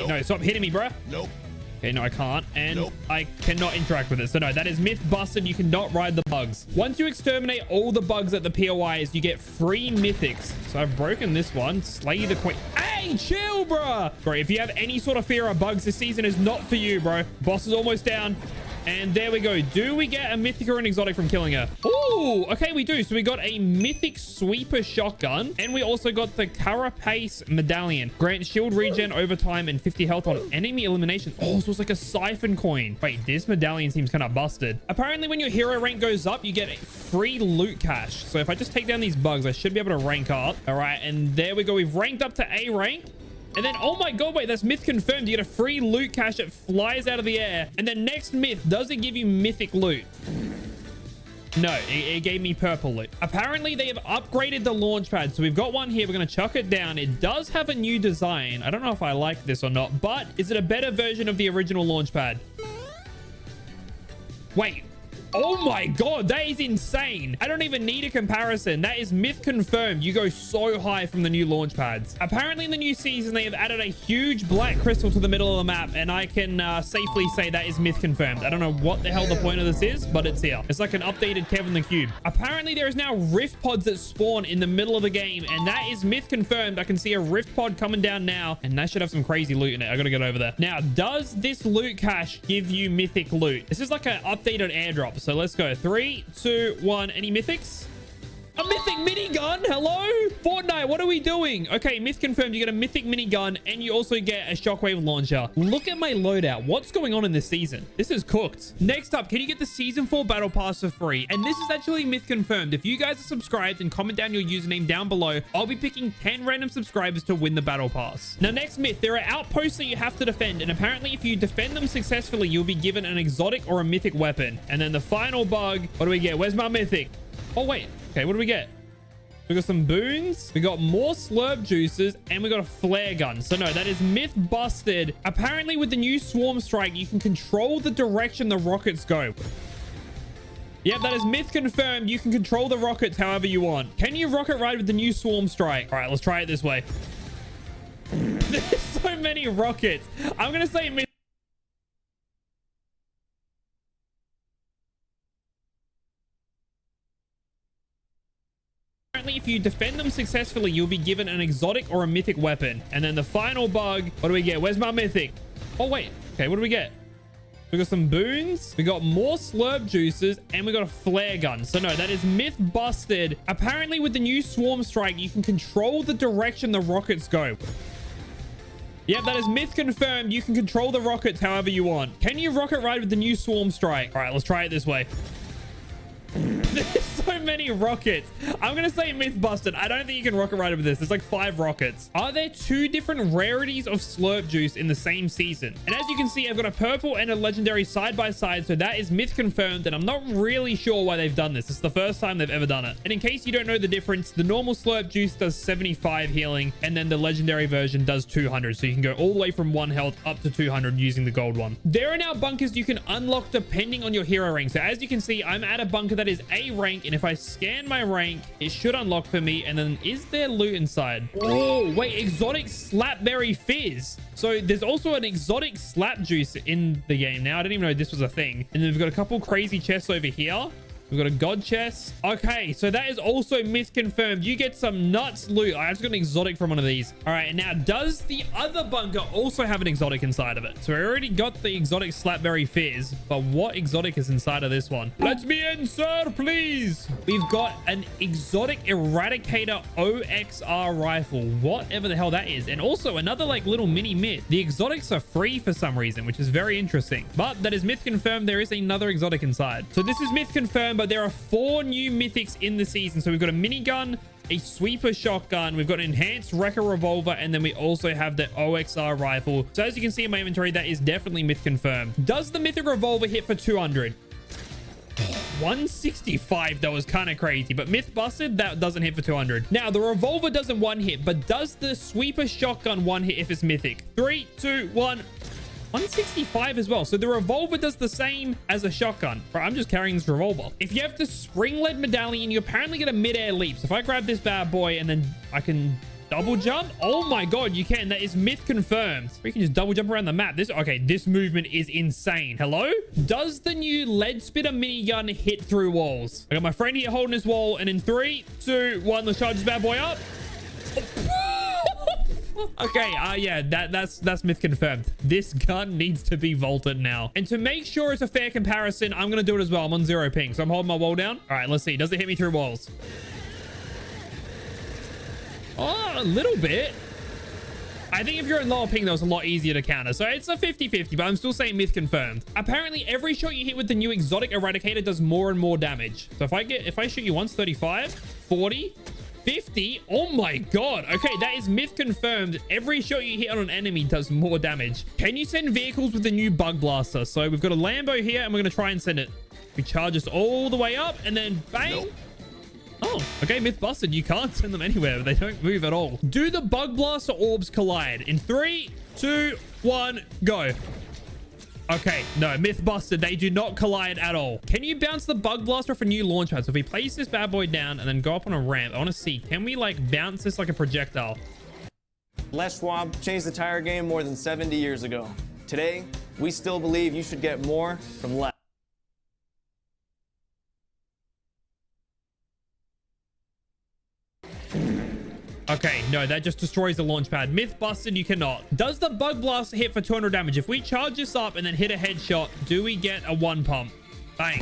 Hey, no, stop hitting me, bro. Nope. Okay, no, I can't. And I cannot interact with it. So no, that is myth busted. You cannot ride the bugs. Once you exterminate all the bugs at the POIs, you get free mythics. So I've broken this one. Slay the queen. Hey, chill, bro. Bro, if you have any sort of fear of bugs, this season is not for you, bro. Boss is almost down. And there we go. Do we get a mythic or an exotic from killing her? Oh, okay, we do. So we got a mythic sweeper shotgun. And we also got the Carapace medallion. Grant shield regen over time and 50 health on enemy elimination. Oh, so it's like a siphon coin. Wait, this medallion seems kind of busted. Apparently, when your hero rank goes up, you get a free loot cache. So if I just take down these bugs, I should be able to rank up. All right, and there we go. We've ranked up to A rank. And then, oh my god, wait, that's myth confirmed. You get a free loot cache that flies out of the air. And then next myth, does it give you mythic loot? No, it gave me purple loot. Apparently, they have upgraded the launch pad. So we've got one here. We're going to chuck it down. It does have a new design. I don't know if I like this or not, but is it a better version of the original launch pad? Wait. Oh my god, that is insane. I don't even need a comparison. That is myth confirmed. You go so high from the new launch pads. Apparently in the new season, they have added a huge black crystal to the middle of the map, and I can safely say that is myth confirmed. I don't know what the hell the point of this is, but it's here. It's like an updated Kevin the Cube. Apparently there is now rift pods that spawn in the middle of the game, and that is myth confirmed. I can see a rift pod coming down now, and that should have some crazy loot in it. I gotta get over there. Now, does this loot cache give you mythic loot? This is like an updated airdrop. So let's go. 3, 2, 1. Any mythics? A mythic minigun. Hello? Fortnite, what are we doing? Okay, myth confirmed. You get a mythic minigun and you also get a shockwave launcher. Look at my loadout. What's going on in this season? This is cooked. Next up, can you get the season 4 battle pass for free? And this is actually myth confirmed. If you guys are subscribed and comment down your username down below, I'll be picking 10 random subscribers to win the battle pass. Now, next myth, there are outposts that you have to defend. And apparently, if you defend them successfully, you'll be given an exotic or a mythic weapon. And then the final bug, what do we get? Where's my mythic? Oh, wait. Okay, what do we get? We got some boons. We got more slurp juices and we got a flare gun. So no, that is myth busted. Apparently with the new swarm strike, you can control the direction the rockets go. Yep, that is myth confirmed. You can control the rockets however you want. Can you rocket ride with the new swarm strike? All right, let's try it this way. There's so many rockets. I'm going to say myth. If you defend them successfully, you'll be given an exotic or a mythic weapon. And then the final bug, what do we get? Where's my mythic? Oh, wait. Okay, what do we get? We got some boons. We got more slurp juices and we got a flare gun. So no, that is myth busted. Apparently with the new swarm strike, you can control the direction the rockets go. Yep, that is myth confirmed. You can control the rockets however you want. Can you rocket ride with the new swarm strike? All right, let's try it this way. There's so many rockets. I'm gonna say myth busted. I don't think you can rocket ride with this. There's like 5 rockets. Are there 2 different rarities of slurp juice in the same season? And as you can see, I've got a purple and a legendary side by side. So that is myth confirmed. And I'm not really sure why they've done this. It's the first time they've ever done it. And in case you don't know the difference, the normal slurp juice does 75 healing. And then the legendary version does 200. So you can go all the way from 1 health up to 200 using the gold one. There are now bunkers you can unlock depending on your hero rank. So as you can see, I'm at a bunker that is A rank. And if I scan my rank, it should unlock for me. And then is there loot inside? Oh, wait, exotic slapberry fizz. So there's also an exotic slap juice in the game now. I didn't even know this was a thing. And then we've got a couple crazy chests over here. We've got a god chest. Okay, so that is also myth confirmed. You get some nuts loot. I just got an exotic from one of these. All right, and now does the other bunker also have an exotic inside of it? So I already got the exotic slapberry fizz, but what exotic is inside of this one? Let me in, sir, please. We've got an exotic eradicator OXR rifle, whatever the hell that is. And also another like little mini myth. The exotics are free for some reason, which is very interesting. But that is myth confirmed. There is another exotic inside. So this is myth confirmed. But there are 4 new mythics in the season. So we've got a minigun, a sweeper shotgun, we've got an enhanced wrecker revolver, and then we also have the OXR rifle. So as you can see in my inventory, that is definitely myth confirmed. Does the mythic revolver hit for 200? 165, that was kind of crazy, but myth busted, that doesn't hit for 200. Now the revolver doesn't one hit, but does the sweeper shotgun one hit if it's mythic? 3, 2, 1. 165 as well. So the revolver does the same as a shotgun. Bro, I'm just carrying this revolver. If you have the spring-led medallion, you apparently get a mid-air leap. So if I grab this bad boy and then I can double jump? Oh my god, you can. That is myth confirmed. You can just double jump around the map. This movement is insane. Hello? Does the new lead spitter minigun hit through walls? I got my friend here holding his wall, and in 3, 2, 1, let's charge this bad boy up. Okay, yeah, that's myth confirmed. This gun needs to be vaulted now. And to make sure it's a fair comparison, I'm gonna do it as well. I'm on 0 ping, so I'm holding my wall down. All right, let's see. Does it hit me through walls? Oh, a little bit. I think if you're in lower ping, that was a lot easier to counter. So it's a 50-50, but I'm still saying myth confirmed. Apparently, every shot you hit with the new exotic eradicator does more and more damage. So if I shoot you once, 35, 40, 50. Oh my god. Okay, that is myth confirmed. Every shot you hit on an enemy does more damage. Can you send vehicles with the new bug blaster? So we've got a Lambo here, and we're going to try and send it. We charge us all the way up, and then bang. Nope. Oh, okay, myth busted. You can't send them anywhere. They don't move at all. Do the bug blaster orbs collide? In 3, 2, 1, go. Okay, no, myth busted. They do not collide at all. Can you bounce the bug blaster off a new launch pad? So if we place this bad boy down and then go up on a ramp, I want to see, can we like bounce this like a projectile? Les Schwab changed the tire game more than 70 years ago. Today, we still believe you should get more from less. Okay, no, that just destroys the launch pad. Myth busted, you cannot. Does the bug blaster hit for 200 damage? If we charge this up and then hit a headshot, do we get a 1 pump? Bang.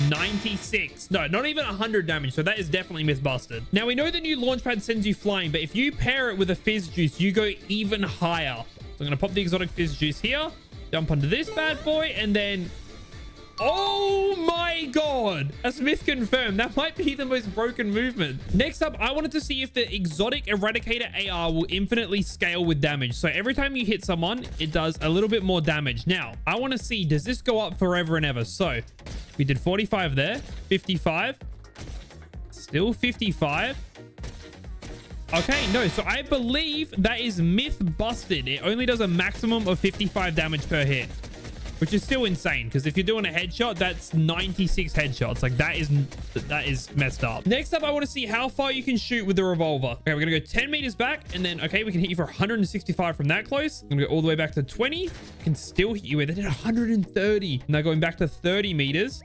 96. No, not even 100 damage. So that is definitely myth busted. Now, we know the new launch pad sends you flying, but if you pair it with a fizz juice, you go even higher. So I'm going to pop the exotic fizz juice here, jump onto this bad boy, and then... Oh my god, that's myth confirmed. That might be the most broken movement. Next up, I wanted to see if the exotic eradicator AR will infinitely scale with damage. So every time you hit someone, it does a little bit more damage. Now, I want to see, does this go up forever and ever? So we did 45 there, 55, still 55. Okay, no, so I believe that is myth busted. It only does a maximum of 55 damage per hit, which is still insane, because if you're doing a headshot, that's 96 headshots. Like, that is messed up. Next up, I want to see how far you can shoot with the revolver. Okay, we're gonna go 10 meters back, and then okay, we can hit you for 165 from that close. I'm gonna go all the way back to 20. Can still hit you with it at 130. Now going back to 30 meters.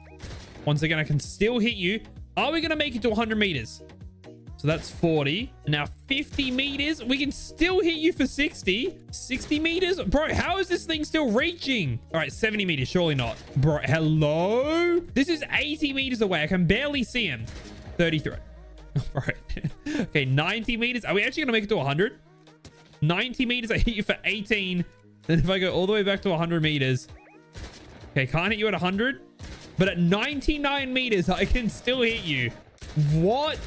Once again, I can still hit you. Are we gonna make it to 100 meters? So that's 40. And now 50 meters. We can still hit you for 60. 60 meters? Bro, how is this thing still reaching? All right, 70 meters. Surely not. Bro, hello? This is 80 meters away. I can barely see him. 33. All right. Okay, 90 meters. Are we actually going to make it to 100? 90 meters. I hit you for 18. Then if I go all the way back to 100 meters. Okay, can't hit you at 100. But at 99 meters, I can still hit you. What?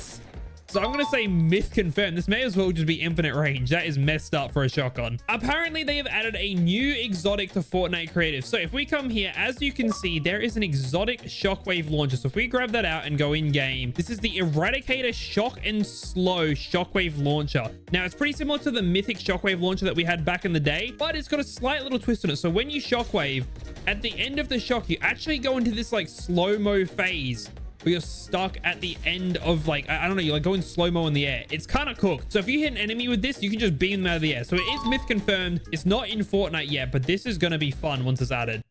So I'm going to say myth confirmed. This may as well just be infinite range. That is messed up for a shotgun. Apparently, they have added a new exotic to Fortnite Creative. So if we come here, as you can see, there is an exotic shockwave launcher. So if we grab that out and go in game, this is the Eradicator Shock and Slow shockwave launcher. Now, it's pretty similar to the mythic shockwave launcher that we had back in the day, but it's got a slight little twist on it. So when you shockwave, at the end of the shock, you actually go into this like slow-mo phase. You're stuck at the end of like, I don't know, you're like going slow-mo in the air. It's kind of cooked. So if you hit an enemy with this, you can just beam them out of the air. So it is myth confirmed. It's not in Fortnite yet, but this is going to be fun once it's added.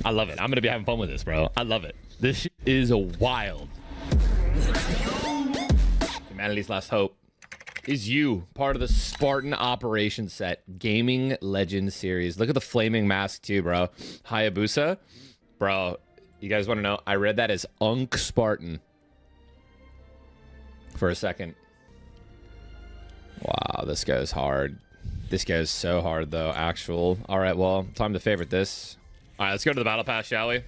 I love it. I'm going to be having fun with this, bro. I love it. This shit is a wild. Humanity's last hope is you, part of the Spartan Operation Set Gaming Legends series. Look at the flaming mask too, bro. Hayabusa. Bro, you guys want to know? I read that as Unk Spartan for a second. Wow, this goes hard. This goes so hard, though. Actual. All right, well, time to favorite this. All right, let's go to the battle pass, shall we?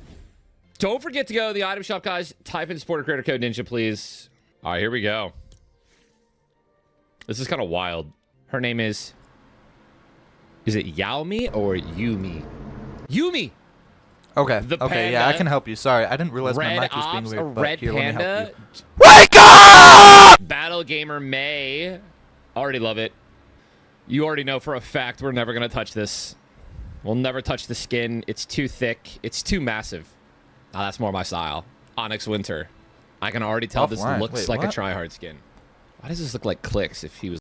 Don't forget to go to the item shop, guys. Type in supporter creator code ninja, please. All right, here we go. This is kind of wild. Her name is it Yaomi or Yumi? Yumi. Okay. The Okay. Yeah, I panda. can help you. Sorry, I didn't realize my Red mic was being Ops, a weird. But Red here, let me help Panda. you. Wake up! Battle Gamer May. Already love it. You already know for a fact we're never going to touch this. We'll never touch the skin. It's too thick. It's too massive. Oh, that's more my style. Onyx Winter. I can already tell this Offline. looks Wait, like what? a tryhard skin. Why does this look like Clicks if he was